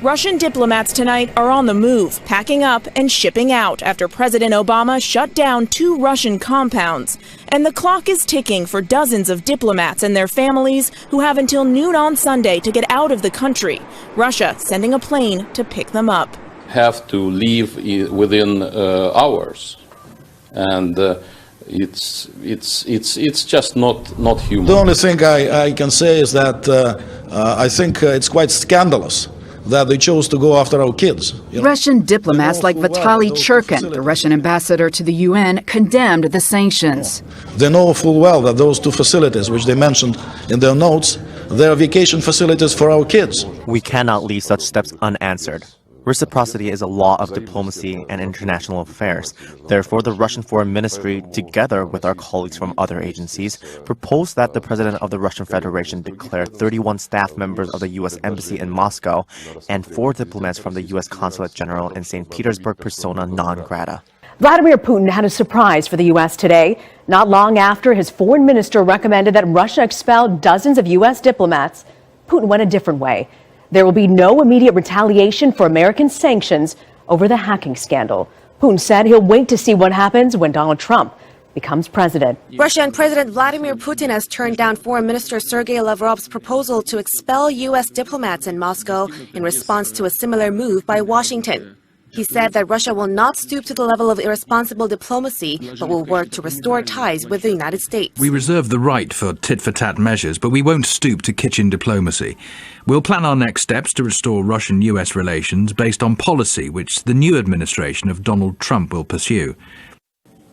Russian diplomats tonight are on the move, packing up and shipping out after President Obama shut down 2 Russian compounds. And the clock is ticking for dozens of diplomats and their families who have until noon on Sunday to get out of the country. Russia sending a plane to pick them up. Have to leave within hours, and it's just not human. The only thing I can say is that I think it's quite scandalous that they chose to go after our kids. Russian diplomats like Vitaly Churkin, the Russian ambassador to the UN, condemned the sanctions. They know full well that those 2 facilities, which they mentioned in their notes, they are vacation facilities for our kids. We cannot leave such steps unanswered. Reciprocity is a law of diplomacy and international affairs. Therefore, the Russian Foreign Ministry, together with our colleagues from other agencies, proposed that the President of the Russian Federation declare 31 staff members of the U.S. Embassy in Moscow and 4 diplomats from the U.S. Consulate General in St. Petersburg persona non grata. Vladimir Putin had a surprise for the U.S. today. Not long after his foreign minister recommended that Russia expel dozens of U.S. diplomats, Putin went a different way. There will be no immediate retaliation for American sanctions over the hacking scandal. Putin said he'll wait to see what happens when Donald Trump becomes president. Russian President Vladimir Putin has turned down Foreign Minister Sergei Lavrov's proposal to expel U.S. diplomats in Moscow in response to a similar move by Washington. He said that Russia will not stoop to the level of irresponsible diplomacy, but will work to restore ties with the United States. We reserve the right for tit-for-tat measures, but we won't stoop to kitchen diplomacy. We'll plan our next steps to restore Russian-US relations based on policy which the new administration of Donald Trump will pursue.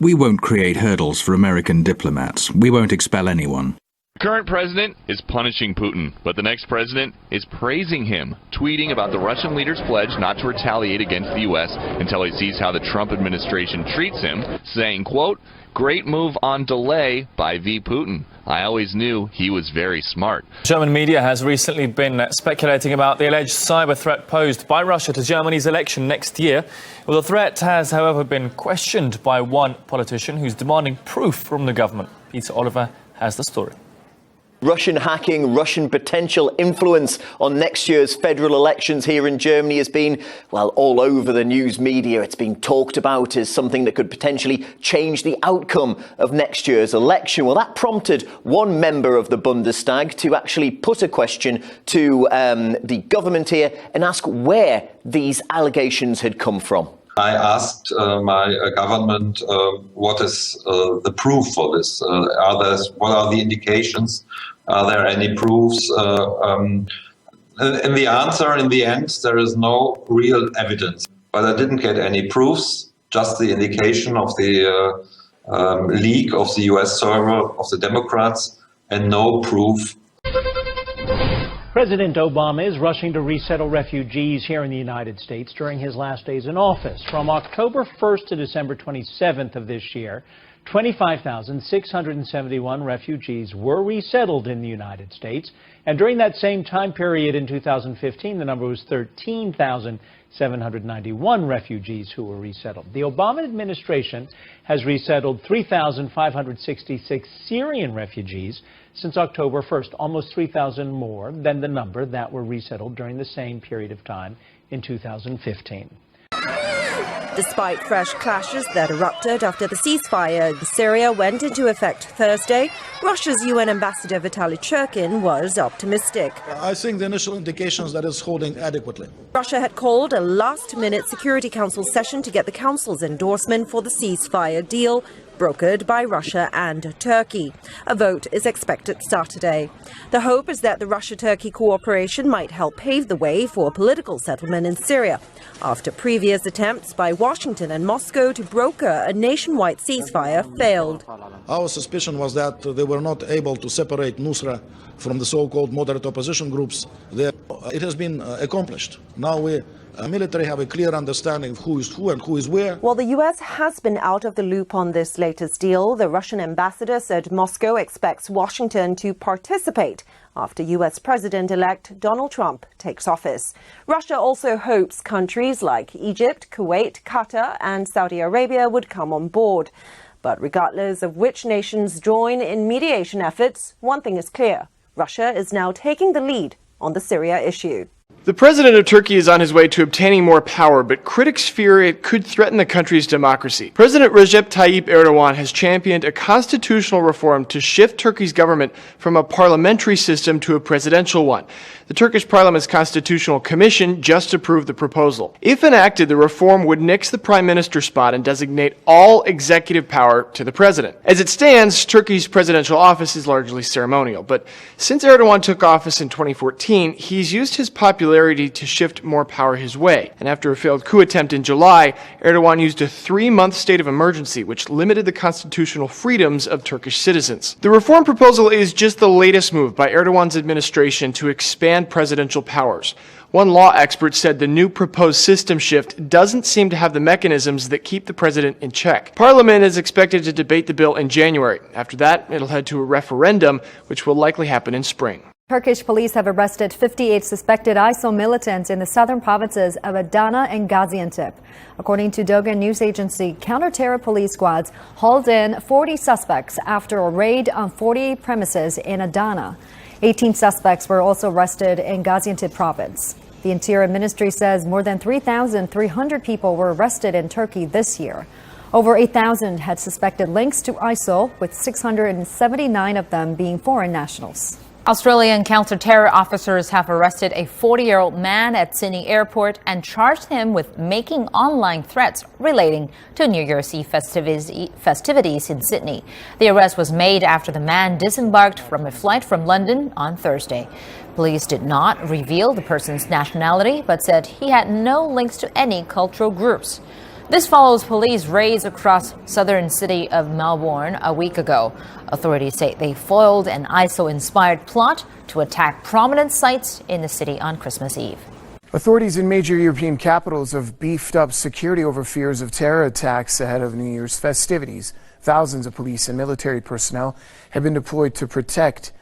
We won't create hurdles for American diplomats. We won't expel anyone. The current president is punishing Putin, but the next president is praising him, tweeting about the Russian leader's pledge not to retaliate against the U.S. until he sees how the Trump administration treats him, saying, quote, "Great move on delay by V. Putin. I always knew he was very smart." German media has recently been speculating about the alleged cyber threat posed by Russia to Germany's election next year. Well, the threat has, however, been questioned by one politician who's demanding proof from the government. Peter Oliver has the story. Russian hacking, Russian potential influence on next year's federal elections here in Germany has been, well, all over the news media. It's been talked about as something that could potentially change the outcome of next year's election. Well, that prompted one member of the Bundestag to actually put a question to the government here and ask where these allegations had come from. I asked my government what is the proof for this? What are the indications? Are there any proofs? And the answer in the end, there is no real evidence. But I didn't get any proofs, just the indication of the leak of the US server of the Democrats, and no proof. President Obama is rushing to resettle refugees here in the United States during his last days in office. From October 1st to December 27th of this year, 25,671 refugees were resettled in the United States. And during that same time period in 2015, the number was 13,791 refugees who were resettled. The Obama administration has resettled 3,566 Syrian refugees since October 1st, almost 3,000 more than the number that were resettled during the same period of time in 2015. Despite fresh clashes that erupted after the ceasefire in Syria went into effect Thursday, Russia's UN ambassador Vitaly Churkin was optimistic. I think the initial indications that it's holding adequately. Russia had called a last-minute Security Council session to get the Council's endorsement for the ceasefire deal, brokered by Russia and Turkey. A vote is expected Saturday. The hope is that the Russia-Turkey cooperation might help pave the way for a political settlement in Syria, after previous attempts by Washington and Moscow to broker a nationwide ceasefire failed. Our suspicion was that they were not able to separate Nusra from the so-called moderate opposition groups. It has been accomplished. Now we military have a clear understanding of who is who and who is where. While the U.S. has been out of the loop on this latest deal, the Russian ambassador said Moscow expects Washington to participate after U.S. President-elect Donald Trump takes office. Russia also hopes countries like Egypt, Kuwait, Qatar and Saudi Arabia would come on board. But regardless of which nations join in mediation efforts, one thing is clear: Russia is now taking the lead on the Syria issue. The president of Turkey is on his way to obtaining more power, but critics fear it could threaten the country's democracy. President Recep Tayyip Erdogan has championed a constitutional reform to shift Turkey's government from a parliamentary system to a presidential one. The Turkish Parliament's Constitutional Commission just approved the proposal. If enacted, the reform would nix the prime minister spot and designate all executive power to the president. As it stands, Turkey's presidential office is largely ceremonial, but since Erdogan took office in 2014, he's used his popularity to shift more power his way. And after a failed coup attempt in July, Erdogan used a 3-month state of emergency, which limited the constitutional freedoms of Turkish citizens. The reform proposal is just the latest move by Erdogan's administration to expand presidential powers. One law expert said the new proposed system shift doesn't seem to have the mechanisms that keep the president in check. Parliament is expected to debate the bill in January. After that, it'll head to a referendum, which will likely happen in spring. Turkish police have arrested 58 suspected ISIL militants in the southern provinces of Adana and Gaziantep. According to Dogan news agency, counter-terror police squads hauled in 40 suspects after a raid on 48 premises in Adana. 18 suspects were also arrested in Gaziantep province. The Interior Ministry says more than 3,300 people were arrested in Turkey this year. Over 8,000 had suspected links to ISIL, with 679 of them being foreign nationals. Australian counter-terror officers have arrested a 40-year-old man at Sydney Airport and charged him with making online threats relating to New Year's Eve festivities in Sydney. The arrest was made after the man disembarked from a flight from London on Thursday. Police did not reveal the person's nationality, but said he had no links to any cultural groups. This follows police raids across southern city of Melbourne a week ago. Authorities say they foiled an ISIL-inspired plot to attack prominent sites in the city on Christmas Eve. Authorities in major European capitals have beefed up security over fears of terror attacks ahead of New Year's festivities. Thousands of police and military personnel have been deployed to protect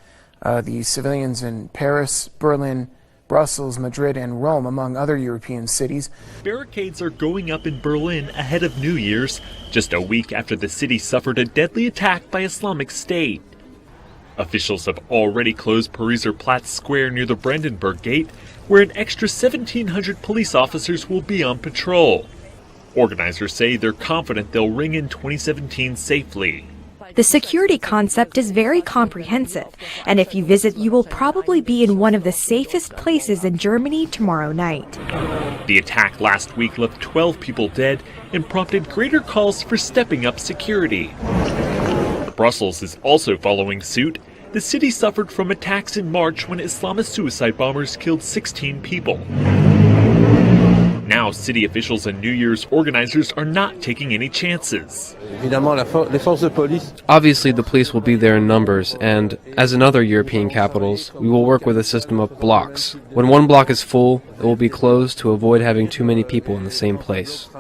the civilians in Paris, Berlin, Brussels, Madrid, and Rome, among other European cities. Barricades are going up in Berlin ahead of New Year's, just a week after the city suffered a deadly attack by Islamic State. Officials have already closed Pariser Platz Square near the Brandenburg Gate, where an extra 1,700 police officers will be on patrol. Organizers say they're confident they'll ring in 2017 safely. The security concept is very comprehensive, and if you visit, you will probably be in one of the safest places in Germany tomorrow night. The attack last week left 12 people dead and prompted greater calls for stepping up security. Brussels is also following suit. The city suffered from attacks in March when Islamist suicide bombers killed 16 people. Now, city officials and New Year's organizers are not taking any chances. Obviously, the police will be there in numbers, and, as in other European capitals, we will work with a system of blocks. When one block is full, it will be closed to avoid having too many people in the same place.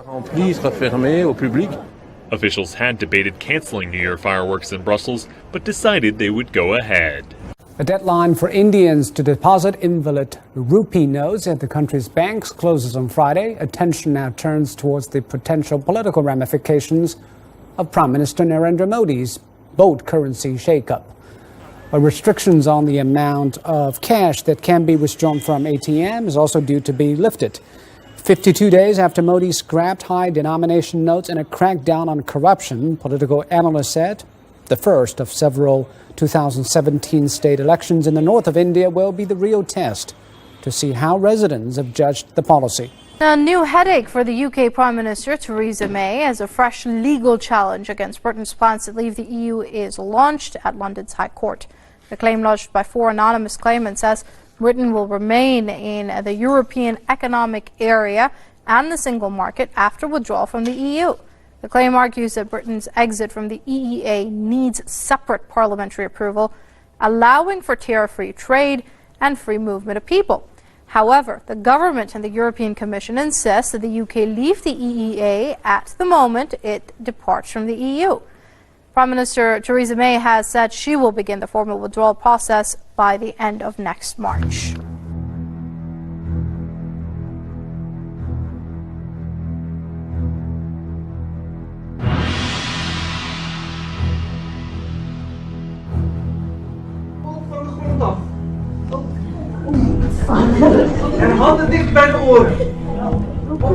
Officials had debated canceling New Year fireworks in Brussels, but decided they would go ahead. A deadline for Indians to deposit invalid rupee notes at the country's banks closes on Friday. Attention now turns towards the potential political ramifications of Prime Minister Narendra Modi's bold currency shakeup. Restrictions on the amount of cash that can be withdrawn from ATM is also due to be lifted. 52 days after Modi scrapped high-denomination notes in a crackdown on corruption, political analysts said the first of several 2017 state elections in the north of India will be the real test to see how residents have judged the policy. A new headache for the UK Prime Minister Theresa May as a fresh legal challenge against Britain's plans to leave the EU is launched at London's High Court. The claim lodged by 4 anonymous claimants says Britain will remain in the European Economic Area and the single market after withdrawal from the EU. The claim argues that Britain's exit from the EEA needs separate parliamentary approval, allowing for tariff-free trade and free movement of people. However, the government and the European Commission insist that the UK leave the EEA at the moment it departs from the EU. Prime Minister Theresa May has said she will begin the formal withdrawal process by the end of next March. En handen New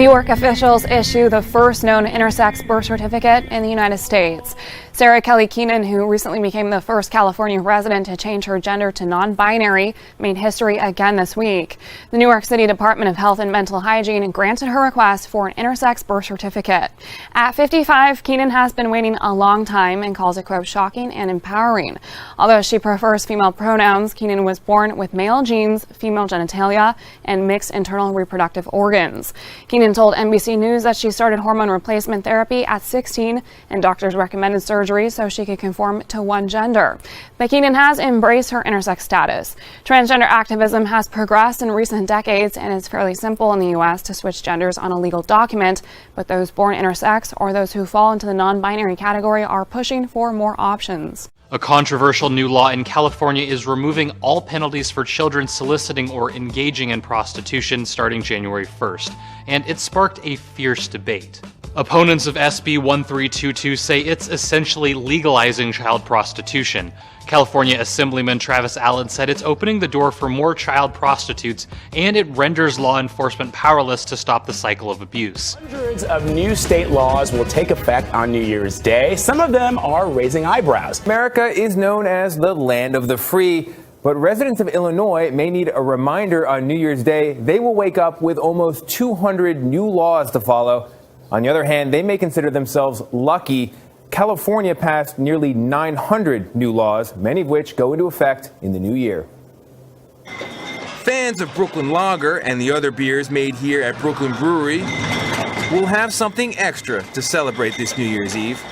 York officials issue the first known intersex birth certificate in the United States. Sarah Kelly Keenan, who recently became the first California resident to change her gender to non-binary, made history again this week. The New York City Department of Health and Mental Hygiene granted her request for an intersex birth certificate. At 55, Keenan has been waiting a long time and calls it, quote, shocking and empowering. Although she prefers female pronouns, Keenan was born with male genes, female genitalia, and mixed internal reproductive organs. Keenan told NBC News that she started hormone replacement therapy at 16 and doctors recommended surgery so she could conform to one gender. But Keenan has embraced her intersex status. Transgender activism has progressed in recent decades and it's fairly simple in the U.S. to switch genders on a legal document, but those born intersex or those who fall into the non-binary category are pushing for more options. A controversial new law in California is removing all penalties for children soliciting or engaging in prostitution starting January 1st, and it sparked a fierce debate. Opponents of SB 1322 say it's essentially legalizing child prostitution. California Assemblyman Travis Allen said it's opening the door for more child prostitutes, and it renders law enforcement powerless to stop the cycle of abuse. Hundreds of new state laws will take effect on New Year's Day. Some of them are raising eyebrows. America is known as the land of the free, but residents of Illinois may need a reminder on New Year's Day. They will wake up with almost 200 new laws to follow. On the other hand, they may consider themselves lucky. California passed nearly 900 new laws, many of which go into effect in the new year. Fans of Brooklyn Lager and the other beers made here at Brooklyn Brewery will have something extra to celebrate this New Year's Eve.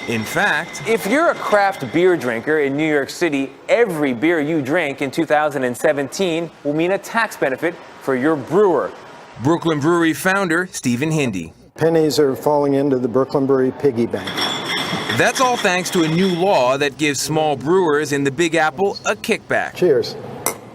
In fact, if you're a craft beer drinker in New York City, every beer you drink in 2017 will mean a tax benefit for your brewer. Brooklyn Brewery founder Stephen Hindy. Pennies are falling into the Brooklyn Brewery piggy bank. That's all thanks to a new law that gives small brewers in the Big Apple a kickback. Cheers.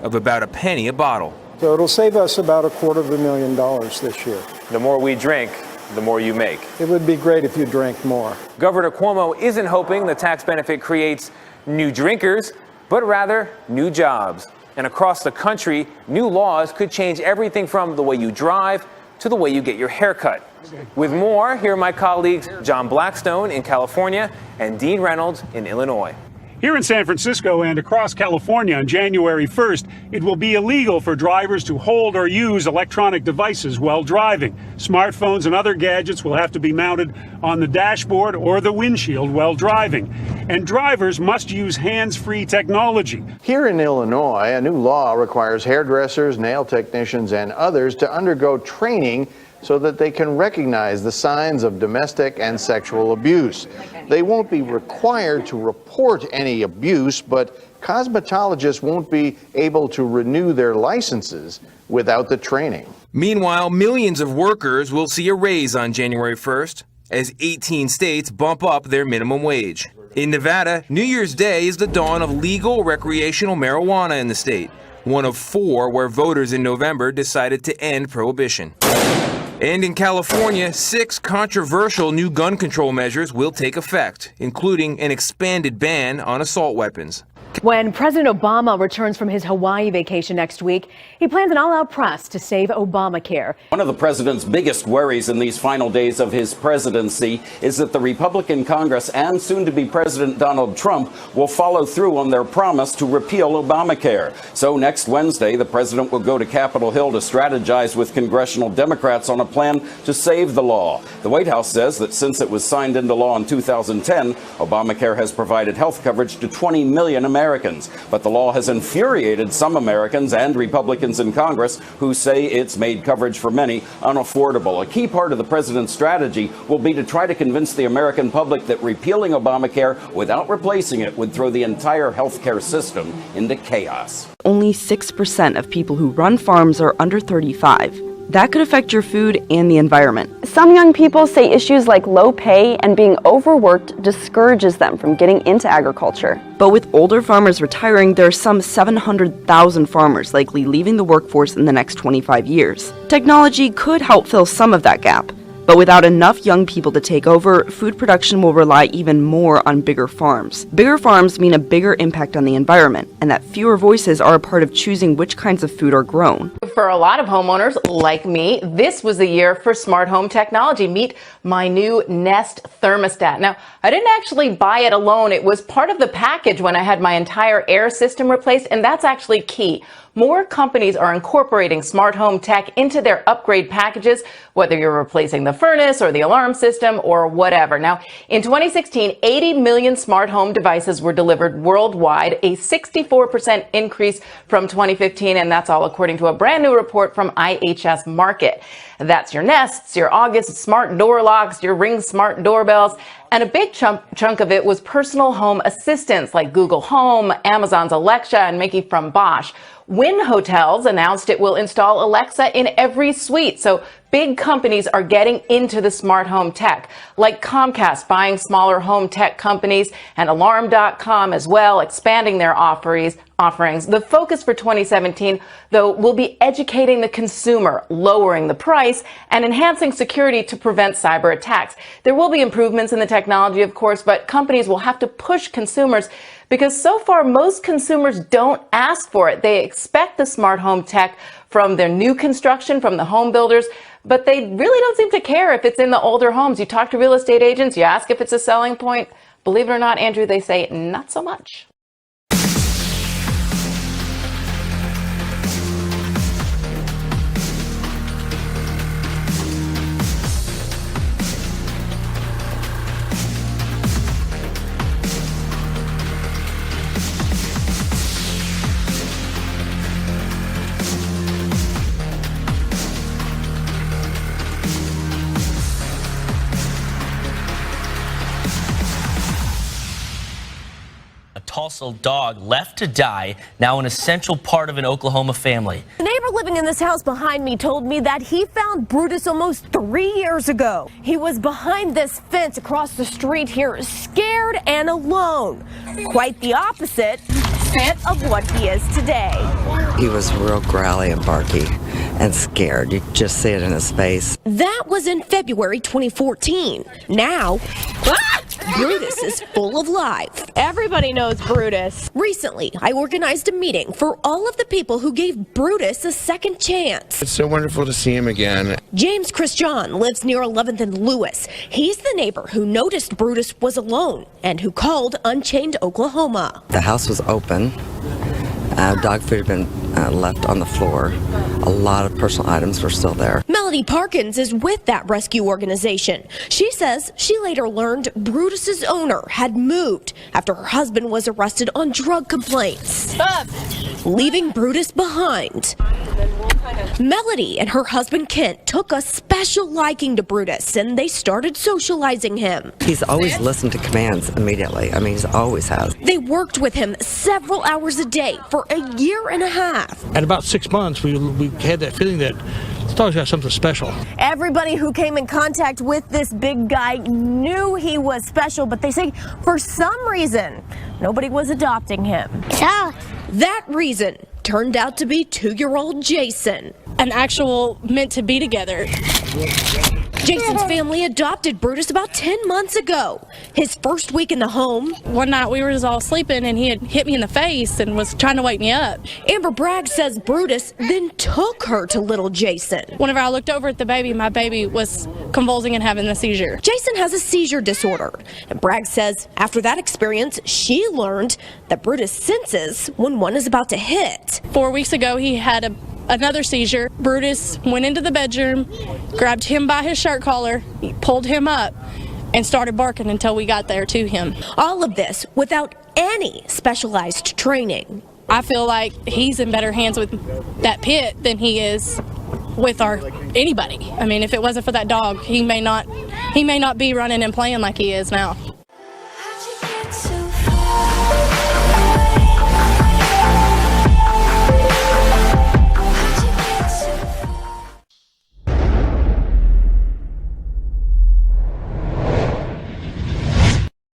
Of about a penny a bottle. So it'll save us about $250,000 this year. The more we drink, the more you make. It would be great if you drank more. Governor Cuomo isn't hoping the tax benefit creates new drinkers, but rather new jobs. And across the country, new laws could change everything from the way you drive to the way you get your haircut. With more, here are my colleagues John Blackstone in California and Dean Reynolds in Illinois. Here in San Francisco and across California on January 1st, it will be illegal for drivers to hold or use electronic devices while driving. Smartphones and other gadgets will have to be mounted on the dashboard or the windshield while driving. And drivers must use hands-free technology. Here in Illinois, a new law requires hairdressers, nail technicians, and others to undergo training so that they can recognize the signs of domestic and sexual abuse. They won't be required to report any abuse, but cosmetologists won't be able to renew their licenses without the training. Meanwhile, millions of workers will see a raise on January 1st as 18 states bump up their minimum wage. In Nevada, New Year's Day is the dawn of legal recreational marijuana in the state, one of 4 where voters in November decided to end prohibition. And in California, 6 controversial new gun control measures will take effect, including an expanded ban on assault weapons. When President Obama returns from his Hawaii vacation next week, he plans an all-out press to save Obamacare. One of the president's biggest worries in these final days of his presidency is that the Republican Congress and soon-to-be President Donald Trump will follow through on their promise to repeal Obamacare. So next Wednesday, the president will go to Capitol Hill to strategize with congressional Democrats on a plan to save the law. The White House says that since it was signed into law in 2010, Obamacare has provided health coverage to 20 million Americans. But the law has infuriated some Americans and Republicans in Congress who say it's made coverage for many unaffordable. A key part of the president's strategy will be to try to convince the American public that repealing Obamacare without replacing it would throw the entire health care system into chaos. Only 6% of people who run farms are under 35. That could affect your food and the environment. Some young people say issues like low pay and being overworked discourages them from getting into agriculture. But with older farmers retiring, there are some 700,000 farmers likely leaving the workforce in the next 25 years. Technology could help fill some of that gap. But without enough young people to take over, food production will rely even more on bigger farms. Bigger farms mean a bigger impact on the environment, and that fewer voices are a part of choosing which kinds of food are grown. For a lot of homeowners like me, this was the year for smart home technology. Meet my new Nest thermostat. Now, I didn't actually buy it alone. It was part of the package when I had my entire air system replaced, and that's actually key. More companies are incorporating smart home tech into their upgrade packages, whether you're replacing the furnace or the alarm system or whatever. Now, in 2016, 80 million smart home devices were delivered worldwide, a 64% increase from 2015, and that's all according to a brand new report from IHS Markit. That's your Nests, your August smart door locks, your Ring smart doorbells, and a big chunk of it was personal home assistants like Google Home, Amazon's Alexa, and Mickey from Bosch. Wynn Hotels announced it will install Alexa in every suite. So big companies are getting into the smart home tech, like Comcast buying smaller home tech companies and Alarm.com as well, expanding their offerings. The focus for 2017, though, will be educating the consumer, lowering the price, and enhancing security to prevent cyber attacks. There will be improvements in the technology, of course, but companies will have to push consumers because so far most consumers don't ask for it. They expect the smart home tech from their new construction, from the home builders, but they really don't seem to care if it's in the older homes. You talk to real estate agents, you ask if it's a selling point. Believe it or not, Andrew, they say not so much. Tulsa dog left to die, now an essential part of an Oklahoma family. A neighbor living in this house behind me told me that he found Brutus almost 3 years ago. He was behind this fence across the street here, scared and alone. Quite the opposite of what he is today. He was real growly and barky and scared. You just see it in his face. That was in February 2014. Now, Brutus is full of life. Everybody knows Brutus. Recently, I organized a meeting for all of the people who gave Brutus a second chance. It's so wonderful to see him again. James Christian lives near 11th and Lewis. He's the neighbor who noticed Brutus was alone and who called Unchained Oklahoma. The house was open. Dog food had been left on the floor. A lot of personal items were still there. Melody Parkins is with that rescue organization. She says she later learned Brutus's owner had moved after her husband was arrested on drug complaints, leaving Brutus behind. Melody and her husband Kent took a special liking to Brutus and they started socializing him. He's always listened to commands immediately. I mean, he always has. They worked with him several hours a day for a year and a half. At about 6 months, we had that feeling that this dog's got something special. Everybody who came in contact with this big guy knew he was special, but they say for some reason, nobody was adopting him. That reason turned out to be 2-year-old Jason. An actual meant to be together. Jason's family adopted Brutus about 10 months ago. His first week in the home. One night we were just all sleeping and he had hit me in the face and was trying to wake me up. Amber Bragg says Brutus then took her to little Jason. Whenever I looked over at the baby, my baby was convulsing and having a seizure. Jason has a seizure disorder. And Bragg says after that experience, she learned that Brutus senses when one is about to hit. 4 weeks ago, he had another seizure. Brutus went into the bedroom, grabbed him by his shirt collar, pulled him up, and started barking until we got there to him. All of this without any specialized training. I feel like he's in better hands with that pit than he is with anybody. I mean, if it wasn't for that dog, he may not be running and playing like he is now.